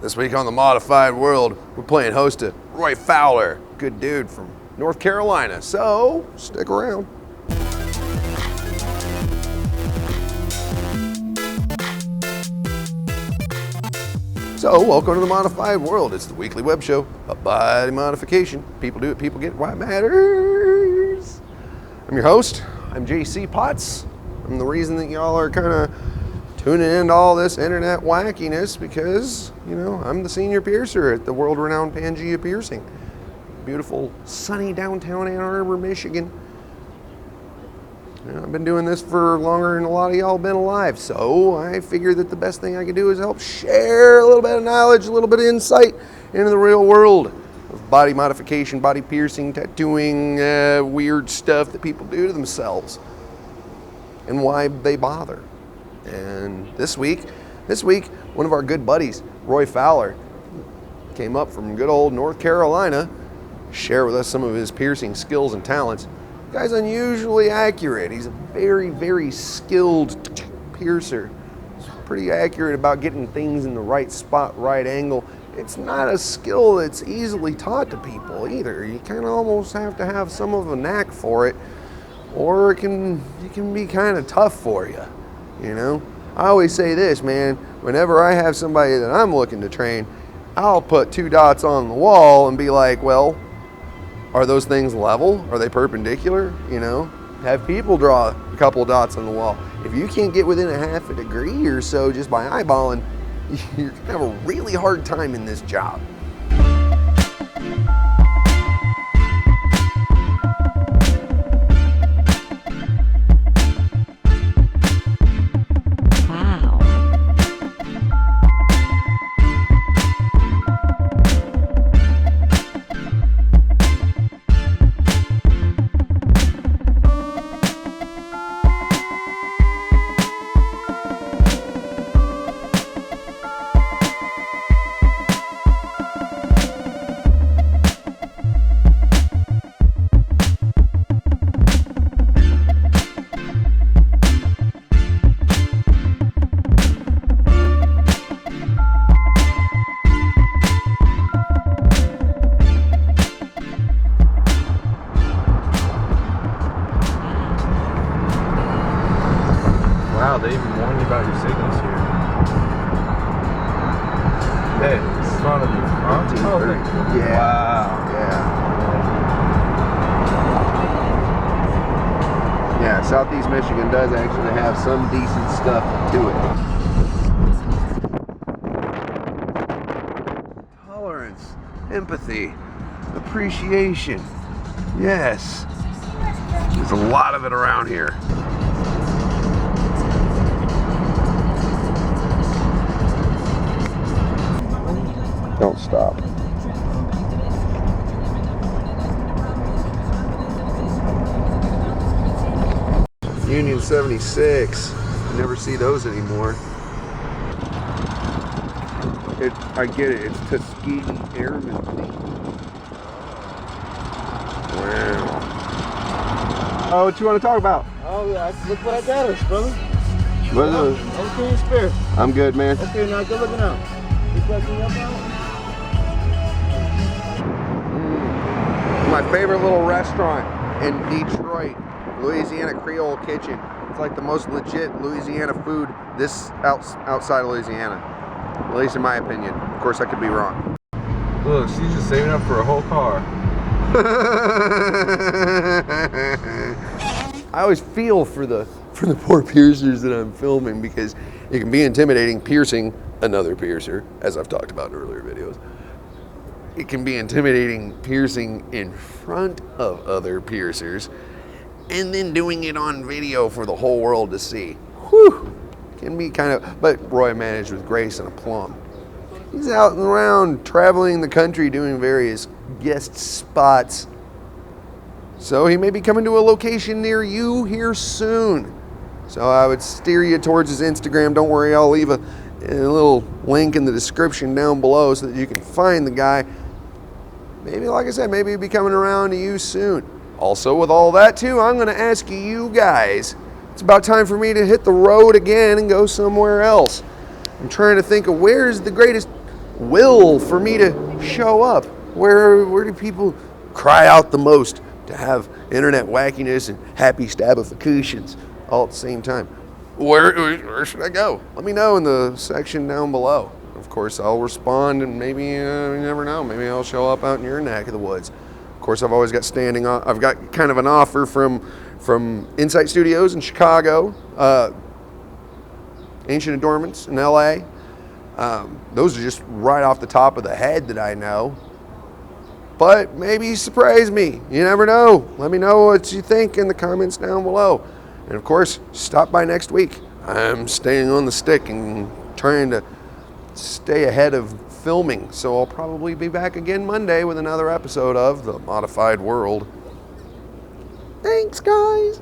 This week on the Modified World, we're playing host to Roy Fowler, good dude from North Carolina. So, stick around. So, welcome to the Modified World. It's the weekly web show about body modification. People do it, people get it, why it matters. I'm your host. I'm JC Potts. I'm the reason that y'all are kind of tuning into all this internet wackiness because, you know, I'm the senior piercer at the world-renowned Pangea Piercing. Beautiful, sunny downtown Ann Arbor, Michigan. You know, I've been doing this for longer than a lot of y'all been alive, so I figured that the best thing I could do is help share a little bit of knowledge, a little bit of insight into the real world of body modification, body piercing, tattooing, weird stuff that people do to themselves, and why they bother. And this week, one of our good buddies, Roy Fowler, came up from good old North Carolina, share with us some of his piercing skills and talents. The guy's unusually accurate. He's a very, very skilled piercer. He's pretty accurate about getting things in the right spot, right angle. It's not a skill that's easily taught to people either. You kind of almost have to have some of a knack for it, or it can be kind of tough for you. You know, I always say this, man, whenever I have somebody that I'm looking to train, I'll put two dots on the wall and be like, well, are those things level? Are they perpendicular? You know, have people draw a couple of dots on the wall. If you can't get within a half a degree or so just by eyeballing, you're gonna have a really hard time in this job. Wow, they even warn you about your signals here. Hey, it's in front of you. Huh? Oh, okay. Yeah. Wow. Yeah. Yeah, Southeast Michigan does actually have some decent stuff to it. Tolerance, empathy, appreciation. Yes. There's a lot of it around here. Don't stop. Union 76. You never see those anymore. I get it. It's Tuskegee Airmen Fleet. Wow. Oh, what you want to talk about? Oh, yeah. Look what I got us, brother. What are those? Okay, spare. I'm good, man. Okay, now good looking out. You pressing up out? My favorite little restaurant in Detroit, Louisiana Creole Kitchen. It's like the most legit Louisiana food outside of Louisiana, at least in my opinion. Of course, I could be wrong. Look, she's just saving up for a whole car. I always feel for the poor piercers that I'm filming because it can be intimidating piercing another piercer, as I've talked about in earlier videos. It can be intimidating piercing in front of other piercers and then doing it on video for the whole world to see. Whew, can be kind of, but Roy managed with grace and aplomb. He's out and around traveling the country doing various guest spots. So he may be coming to a location near you here soon. So I would steer you towards his Instagram. Don't worry, I'll leave a little link in the description down below so that you can find the guy. Maybe, like I said, maybe he'll be coming around to you soon. Also, with all that too, I'm gonna ask you guys, it's about time for me to hit the road again and go somewhere else. I'm trying to think of where's the greatest will for me to show up? Where do people cry out the most to have internet wackiness and happy stabifications all at the same time? Where should I go? Let me know in the section down below. Of course, I'll respond, and maybe you never know. Maybe I'll show up out in your neck of the woods. Of course, I've always got I've got kind of an offer from Insight Studios in Chicago, Ancient Adornments in LA. Those are just right off the top of the head that I know. But maybe you surprise me. You never know. Let me know what you think in the comments down below. And of course, stop by next week. I'm staying on the stick and trying to stay ahead of filming. So I'll probably be back again Monday with another episode of The Modified World. Thanks, guys.